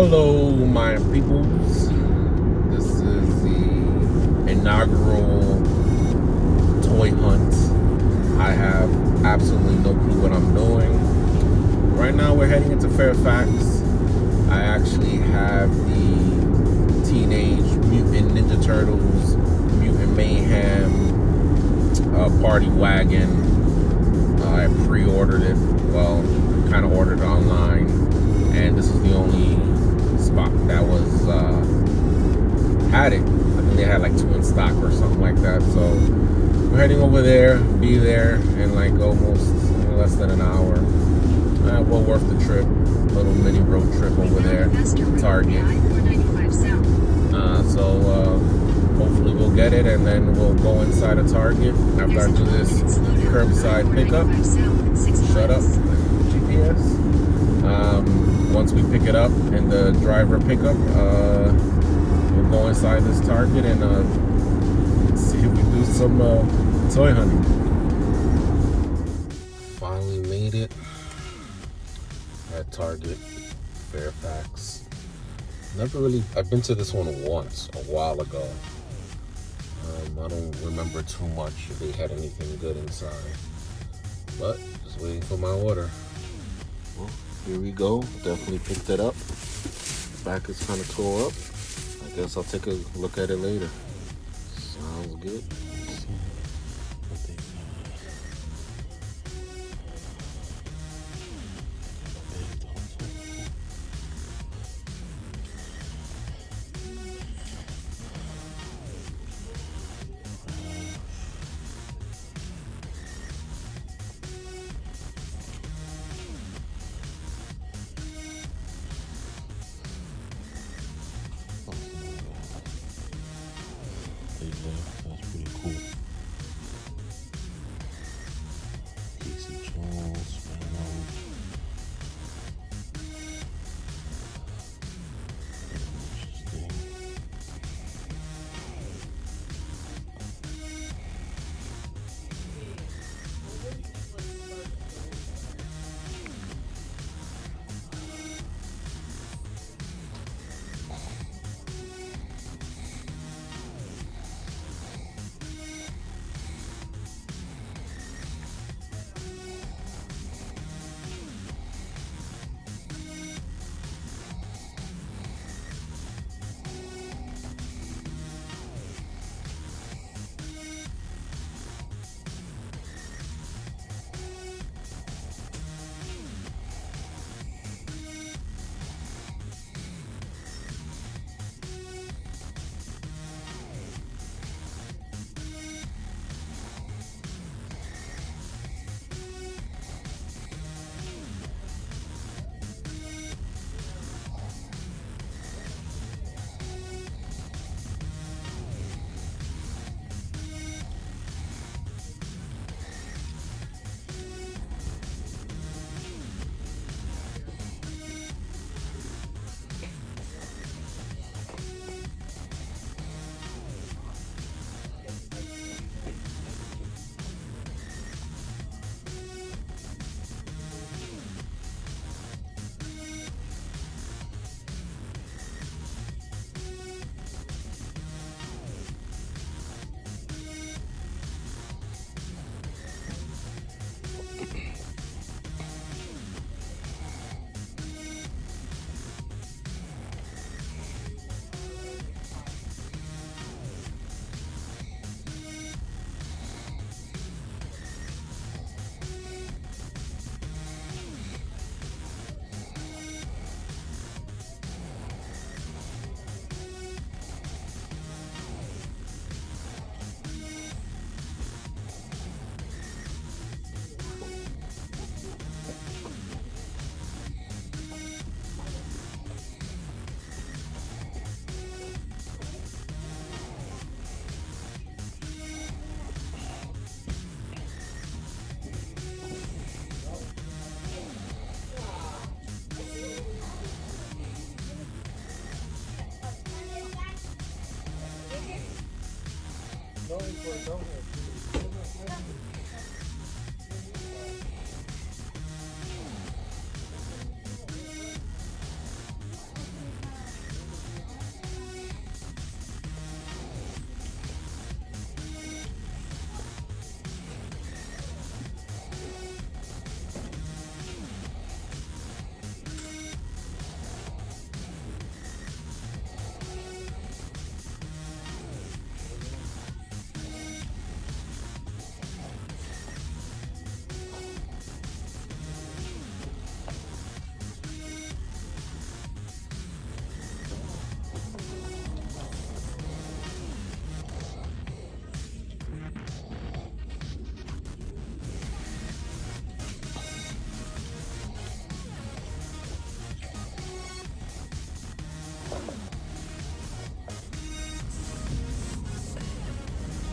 Hello, my peoples. This is the inaugural toy hunt. I have absolutely no clue what I'm doing. Right now, we're heading into Fairfax. I actually have the Teenage Mutant Ninja Turtles Mutant Mayhem party wagon. I pre-ordered it. Well, kind of ordered it online, and this is the only spot that was had it. I think they had like 2 in stock or something like that. So we're heading over there, be there in like almost less than an hour. Well worth the trip. Little mini road trip over there, Target. So hopefully we'll get it, and then we'll go inside a Target after I do this curbside pickup. Shut up, GPS. Once we pick it up in the driver pickup, we'll go inside this Target and see if we do some toy hunting. Finally made it at Target, Fairfax. I've been to this one once, a while ago. I don't remember too much if they had anything good inside. But, just waiting for my order. Well, here we go. Definitely picked it up. Back is kind of tore up. I guess I'll take a look at it later. Sounds good. That's pretty cool. Casey Jones,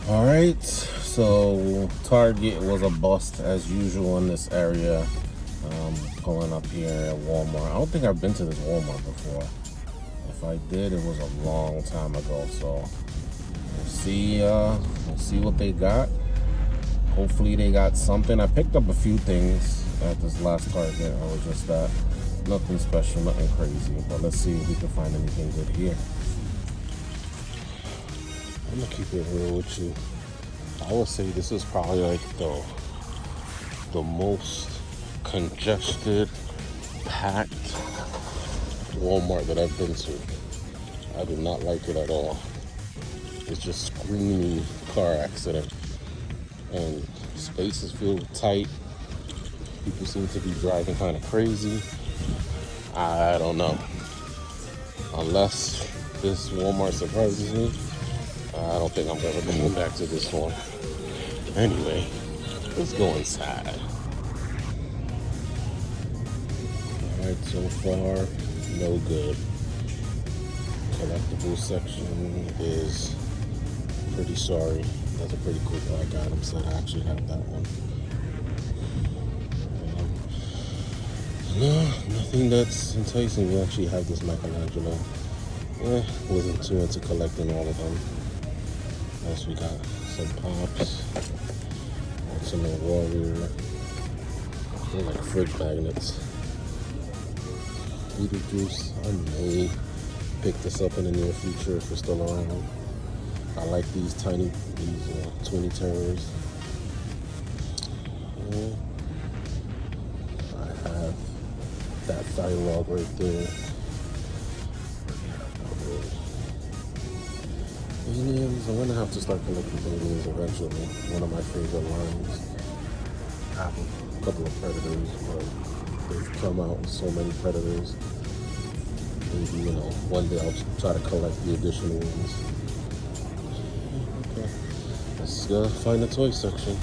All right, so Target was a bust as usual in this area. Pulling up here at Walmart. I don't think I've been to this Walmart before. If I did, it was a long time ago. So we'll see what they got. Hopefully they got something. I picked up a few things at this last Target. I was just at nothing special, nothing crazy. But let's see if we can find anything good here. I'm gonna keep it real with you. I would say this is probably like the most congested, packed Walmart that I've been to. I do not like it at all. It's just screaming car accident. And spaces feel tight. People seem to be driving kind of crazy. I don't know. Unless this Walmart surprises me, I don't think I'm ever going back to this one. Anyway, let's go inside. Alright, so far, no good. Collectibles section is pretty sorry. That's a pretty cool black item set. I actually have that one. No, nothing that's enticing. We actually have this Michelangelo. Wasn't too into collecting all of them. What else we got? Some Pops. Ultimate Warrior. They're like fridge magnets. Beetlejuice. I may pick this up in the near future if it's still around. I like these twinny terrors. I have that dialogue right there. Aliens, I'm gonna have to start collecting aliens eventually. One of my favorite lines. I have a couple of Predators, but they've come out with so many Predators. Maybe, one day I'll try to collect the additional ones. Okay, let's find the toy section.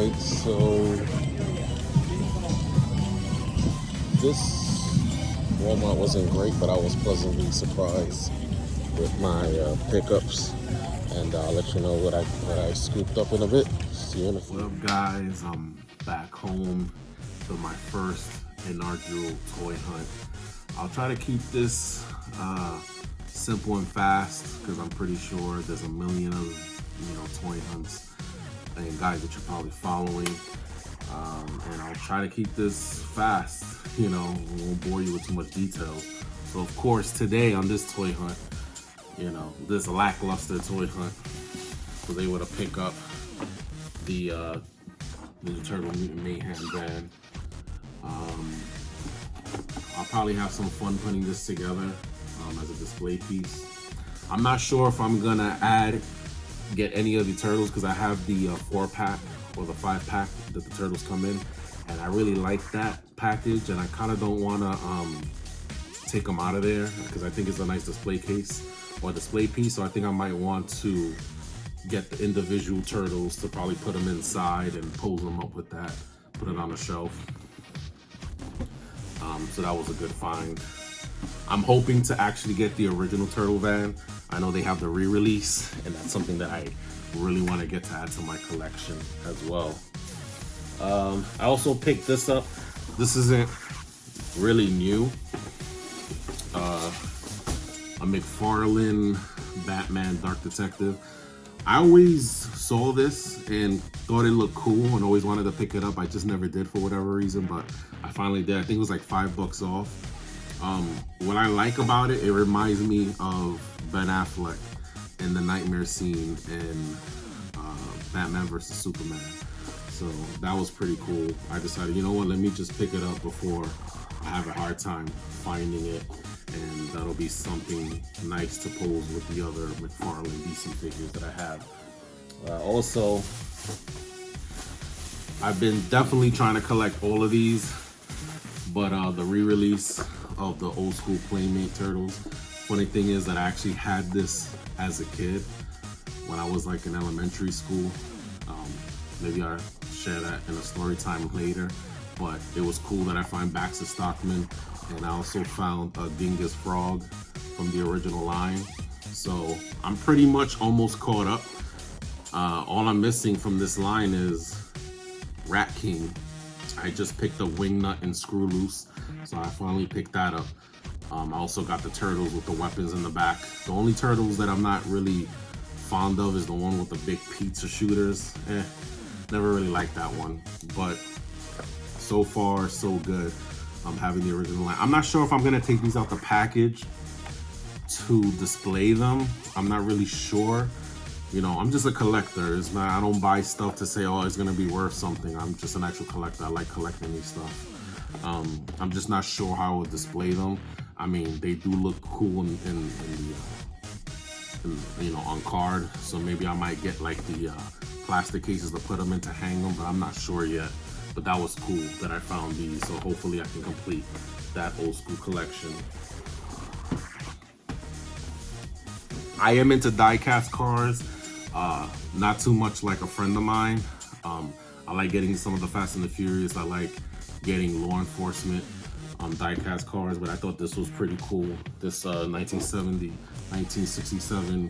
Alright, so this Walmart wasn't great, but I was pleasantly surprised with my pickups, and I'll let you know what I scooped up in a bit. See you in a few. What up, guys? I'm back home for my first inaugural toy hunt. I'll try to keep this simple and fast because I'm pretty sure there's a million of toy hunts and guys that you're probably following, and I'll try to keep this fast. I won't bore you with too much details. So of course today on this toy hunt, this lackluster toy hunt, was able to pick up the Ninja Turtle Mutant Mayhem van. I'll probably have some fun putting this together as a display piece. I'm not sure if I'm gonna get any of the turtles because I have the 4-pack or the 5-pack that the turtles come in, and I really like that package, and I kind of don't want to take them out of there because I think it's a nice display case or display piece. So I think I might want to get the individual turtles to probably put them inside and pose them up with that, put it on a shelf. So that was a good find. I'm hoping to actually get the original turtle van. I know they have the re-release, and that's something that I really want to get to add to my collection as well. I also picked this up. This isn't really new. A McFarlane Batman Dark Detective. I always saw this and thought it looked cool and always wanted to pick it up. I just never did for whatever reason, but I finally did. I think it was like $5 off. What I like about it, it reminds me of Ben Affleck in the nightmare scene in Batman vs. Superman. So that was pretty cool. I decided, you know what, let me just pick it up before I have a hard time finding it, and that'll be something nice to pose with the other McFarlane DC figures that I have. Also, I've been definitely trying to collect all of these, but the re-release of the old school Playmate Turtles. Funny thing is that I actually had this as a kid when I was like in elementary school. Maybe I'll share that in a story time later, but it was cool that I find Baxter Stockman, and I also found a Dingus Frog from the original line. So I'm pretty much almost caught up. All I'm missing from this line is Rat King. I just picked up Wingnut and Screw Loose, so I finally picked that up. I also got the turtles with the weapons in the back. The only turtles that I'm not really fond of is the one with the big pizza shooters. Never really liked that one, but so far so good. I'm having the original line. I'm not sure if I'm gonna take these out the package to display them. I'm not really sure. I'm just a collector. It's not, I don't buy stuff to say, oh, it's gonna be worth something. I'm just an actual collector. I like collecting these stuff. I'm just not sure how I would display them. I mean, they do look cool in on card. So maybe I might get like the plastic cases to put them in to hang them, but I'm not sure yet. But that was cool that I found these. So hopefully I can complete that old school collection. I am into die-cast cars. Not too much like a friend of mine. I like getting some of the Fast and the Furious. I like getting law enforcement die-cast cars, but I thought this was pretty cool. This 1970, 1967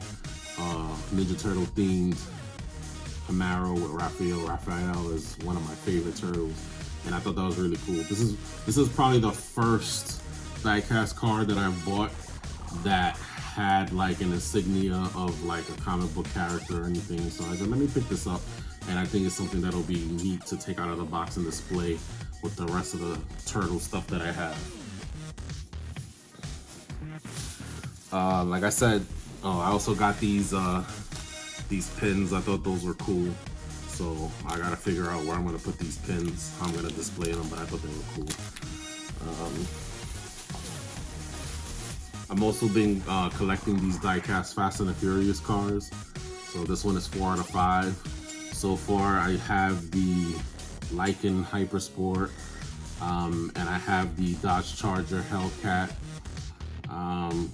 Ninja Turtle themed Camaro with Raphael. Raphael is one of my favorite turtles, and I thought that was really cool. This is probably the first die-cast car that I've bought that had like an insignia of like a comic book character or anything. So I said, let me pick this up, and I think it's something that'll be neat to take out of the box and display with the rest of the turtle stuff that I have. Like I said, I also got these pins. I thought those were cool, so I gotta figure out where I'm gonna put these pins, how I'm gonna display them, but I thought they were cool. I'm also been collecting these die-cast Fast and the Furious cars. So this one is 4 out of 5. So far I have the Lycan Hypersport, and I have the Dodge Charger Hellcat.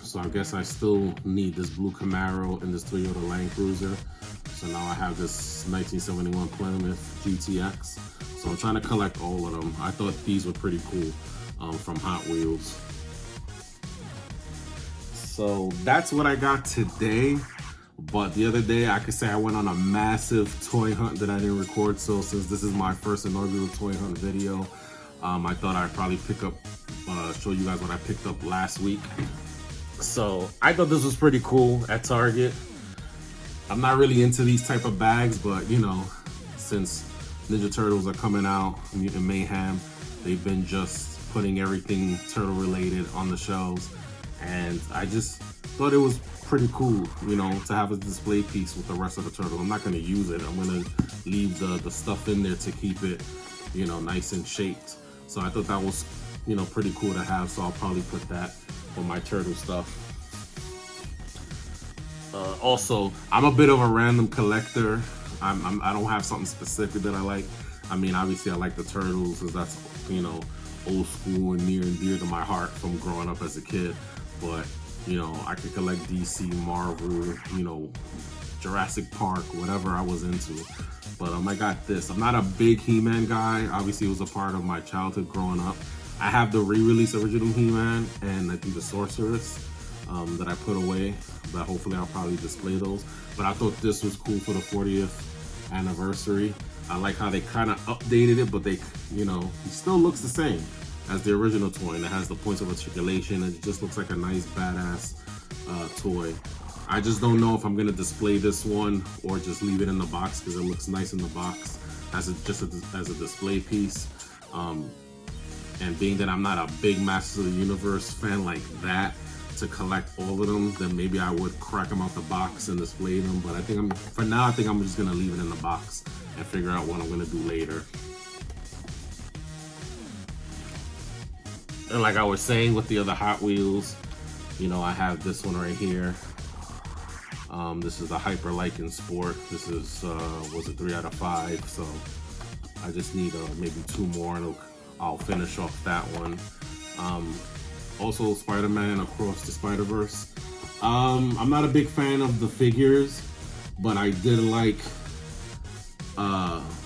So I guess I still need this blue Camaro and this Toyota Land Cruiser. So now I have this 1971 Plymouth GTX. So I'm trying to collect all of them. I thought these were pretty cool from Hot Wheels. So that's what I got today. But the other day, I could say I went on a massive toy hunt that I didn't record. So since this is my first inaugural toy hunt video, I thought I'd probably show you guys what I picked up last week. So I thought this was pretty cool at Target. I'm not really into these type of bags, but you know, since Ninja Turtles are coming out, Mutant Mayhem, they've been just putting everything turtle related on the shelves. And I just thought it was pretty cool, you know, to have a display piece with the rest of the turtle. I'm not going to use it. I'm going to leave the stuff in there to keep it, you know, nice and shaped. So I thought that was, you know, pretty cool to have. So I'll probably put that with my turtle stuff. Also, I'm a bit of a random collector. I don't have something specific that I like. I mean, obviously I like the turtles, because that's, you know, old school and near and dear to my heart from growing up as a kid. But, you know, I could collect DC, Marvel, you know, Jurassic Park, whatever I was into. But I got this. I'm not a big He-Man guy. Obviously, it was a part of my childhood growing up. I have the re-release original He-Man and I think the Sorceress that I put away. But hopefully I'll probably display those. But I thought this was cool for the 40th anniversary. I like how they kind of updated it, but they, you know, it still looks the same as the original toy, and it has the points of articulation. It just looks like a nice badass toy. I just don't know if I'm gonna display this one or just leave it in the box, because it looks nice in the box as as a display piece. And being that I'm not a big Masters of the Universe fan like that to collect all of them, then maybe I would crack them out the box and display them. But I think for now I think I'm just gonna leave it in the box and figure out what I'm gonna do later. And like I was saying with the other Hot Wheels, you know, I have this one right here. This is the Hyper Lycan Sport. This is, was a 3 out of 5. So I just need maybe 2 more and I'll finish off that one. Also Spider-Man Across the Spider-Verse. I'm not a big fan of the figures, but I did like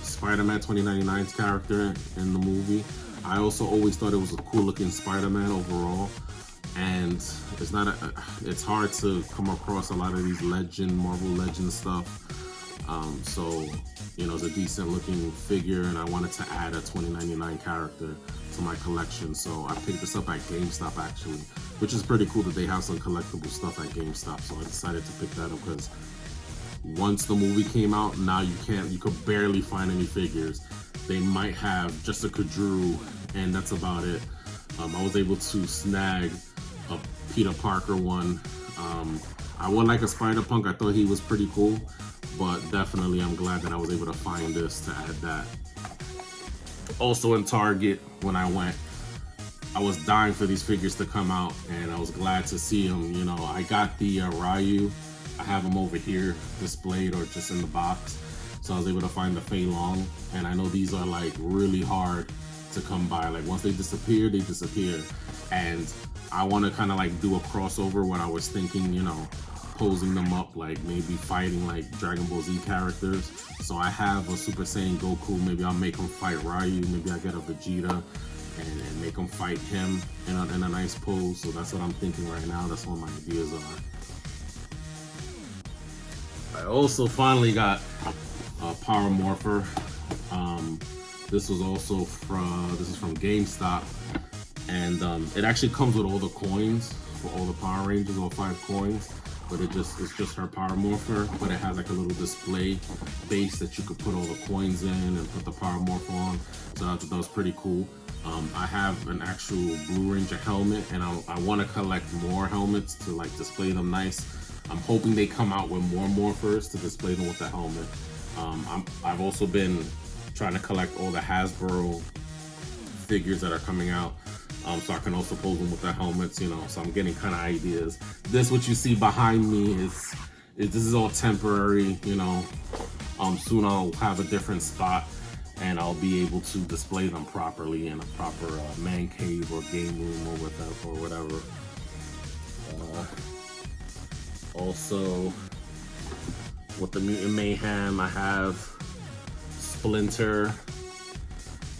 Spider-Man 2099's character in the movie. I also always thought it was a cool looking Spider-Man overall, and it's hard to come across a lot of these Marvel Legend stuff. So, you know, it's a decent looking figure, and I wanted to add a 2099 character to my collection. So I picked this up at GameStop actually, which is pretty cool that they have some collectible stuff at GameStop. So I decided to pick that up because once the movie came out, now you could barely find any figures. They might have just a Kadru, and that's about it. I was able to snag a Peter Parker one. I would like a Spider-Punk. I thought he was pretty cool, but definitely I'm glad that I was able to find this to add that. Also in Target, when I went, I was dying for these figures to come out, and I was glad to see them. You know, I got the Ryu. I have them over here displayed or just in the box. So I was able to find the Fei Long, and I know these are like really hard to come by. Like once they disappear, they disappear. And I want to kind of like do a crossover when I was thinking, you know, posing them up, like maybe fighting like Dragon Ball Z characters. So I have a Super Saiyan Goku. Maybe I'll make him fight Ryu. Maybe I get a Vegeta and make him fight him in a nice pose. So that's what I'm thinking right now. That's what my ideas are. I also finally got Power Morpher. This was also from GameStop, and it actually comes with all the coins for all the Power Rangers, all 5 coins. But it's just her Power Morpher, but it has like a little display base that you could put all the coins in and put the Power Morpher on. So I thought that was pretty cool. I have an actual Blue Ranger helmet, and I want to collect more helmets to like display them nice. I'm hoping they come out with more morphers to display them with the helmet. I've also been trying to collect all the Hasbro figures that are coming out, so I can also pose them with the helmets, you know. So I'm getting kind of ideas. This, what you see behind me, this is all temporary, you know. Soon I'll have a different spot, and I'll be able to display them properly in a proper man cave or game room or whatever. Also, with the Mutant Mayhem, I have Splinter,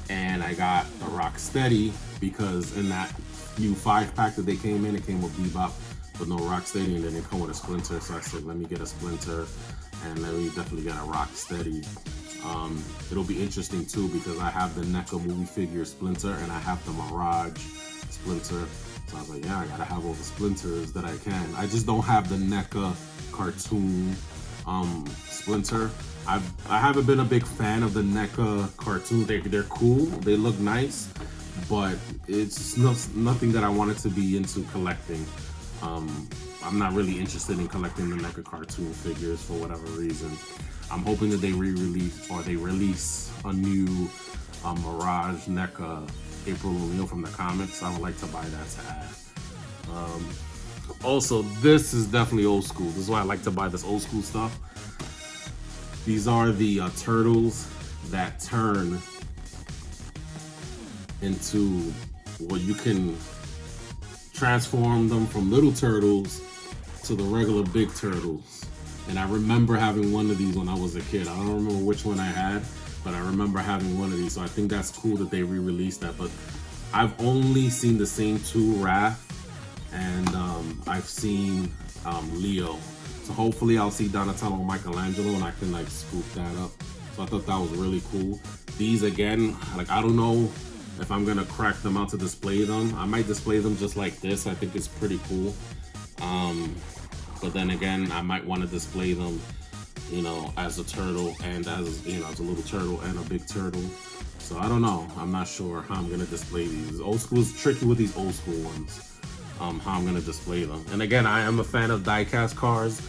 and I got the Rocksteady because in that new 5-pack that they came in, it came with Bebop with no Rocksteady, and then it come with a Splinter. So I said, let me get a Splinter, and let me definitely get a Rocksteady. It'll be interesting too because I have the NECA movie figure Splinter and I have the Mirage Splinter. So I was like, yeah, I gotta have all the Splinters that I can. I just don't have the NECA cartoon Splinter. I haven't been a big fan of the NECA cartoon. They're cool, they look nice, but it's nothing that I wanted to be into collecting. I'm not really interested in collecting the NECA cartoon figures for whatever reason. I'm hoping that they re-release or they release a new Mirage NECA April O'Neil from the comics. I would like to buy that to add. Also, this is definitely old school. This is why I like to buy this old school stuff. These are the turtles that turn into, well, you can transform them from little turtles to the regular big turtles. And I remember having one of these when I was a kid. I don't remember which one I had, but I remember having one of these. So I think that's cool that they re-released that. But I've only seen the same two, Raph, and I've seen Leo. So hopefully I'll see Donatello and Michelangelo and I can like scoop that up. So I thought that was really cool. These again, like I don't know if I'm gonna crack them out to display them. I might display them just like this. I think it's pretty cool. But then again, I might want to display them, you know, as a turtle and as, you know, as a little turtle and a big turtle. So I don't know. I'm not sure how I'm gonna display these. Old school is tricky with these old school ones. How I'm gonna display them. And again, I am a fan of die-cast cars,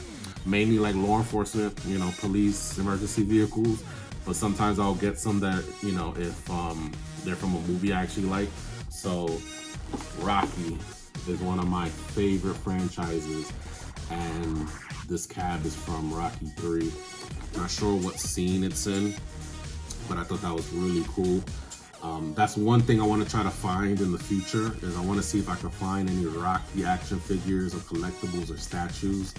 mainly like law enforcement, you know, police, emergency vehicles. But sometimes I'll get some that, you know, if they're from a movie I actually like. So Rocky is one of my favorite franchises, and this cab is from Rocky 3. Not sure what scene it's in, but I thought that was really cool. That's one thing I want to try to find in the future, is I want to see if I can find any Rocky action figures or collectibles or statues,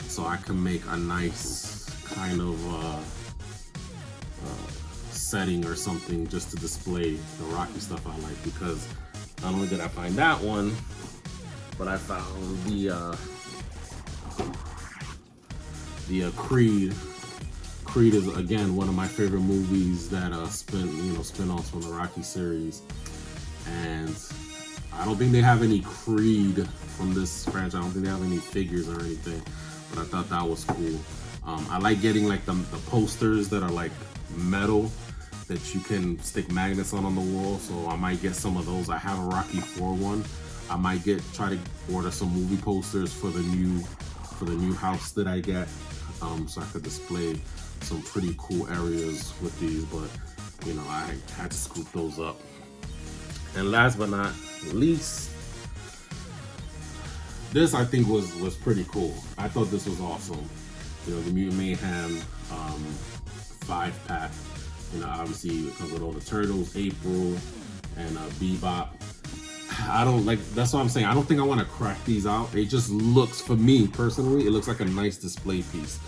so I can make a nice kind of setting or something just to display the Rocky stuff I like. Because not only did I find that one, but I found the Creed. Creed is again one of my favorite movies that spin-offs from the Rocky series, and I don't think they have any Creed from this franchise. I don't think they have any figures or anything, but I thought that was cool. I like getting like the posters that are like metal that you can stick magnets on the wall, so I might get some of those. I have a Rocky 4 one. I might try to order some movie posters for the new house that I get, so I could display some pretty cool areas with these. But you know, I had to scoop those up. And last but not least, this I think was pretty cool. I thought this was awesome. You know, the Mutant Mayhem 5-pack. You know, obviously it comes with all the turtles, April, and Bebop. I don't like, that's what I'm saying. I don't think I want to crack these out. It just looks, for me personally, it looks like a nice display piece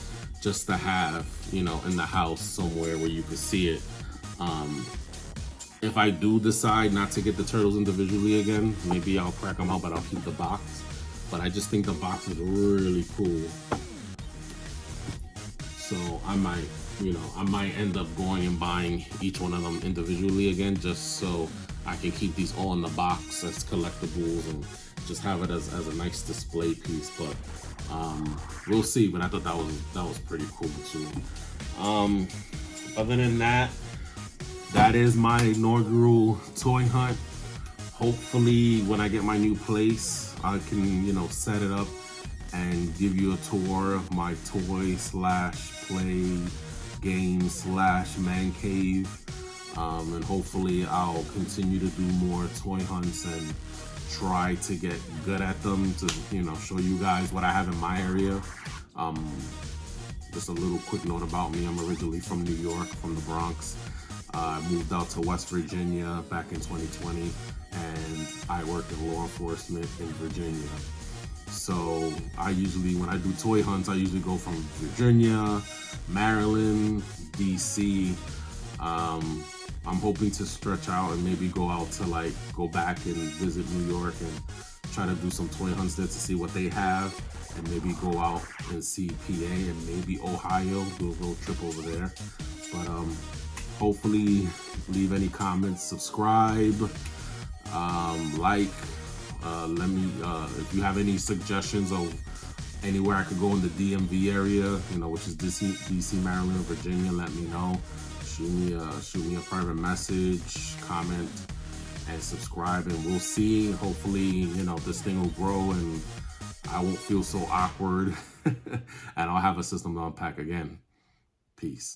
just to have, you know, in the house somewhere where you can see it. If I do decide not to get the turtles individually again, maybe I'll crack them out, but I'll keep the box. But I just think the box is really cool. So I might end up going and buying each one of them individually again, just so I can keep these all in the box as collectibles and just have it as a nice display piece. But we'll see. But I thought that was pretty cool too. Other than that, that is my inaugural toy hunt. Hopefully when I get my new place, I can, you know, set it up and give you a tour of my toy / play game / man cave. And hopefully I'll continue to do more toy hunts and try to get good at them to, you know, show you guys what I have in my area. Just a little quick note about me. I'm originally from New York, from the Bronx. I moved out to West Virginia back in 2020, and I work in law enforcement in Virginia. So I usually, when I do toy hunts, I usually go from Virginia, Maryland, DC. I'm hoping to stretch out and maybe go out to like go back and visit New York and try to do some toy hunts there to see what they have, and maybe go out and see PA and maybe Ohio, do a road trip over there. But hopefully leave any comments, subscribe, like, let me if you have any suggestions of anywhere I could go in the DMV area, you know, which is DC, Maryland, Virginia, let me know. Shoot me a private message, comment, and subscribe, and we'll see. Hopefully, you know, this thing will grow and I won't feel so awkward and I'll have a system to unpack again. Peace.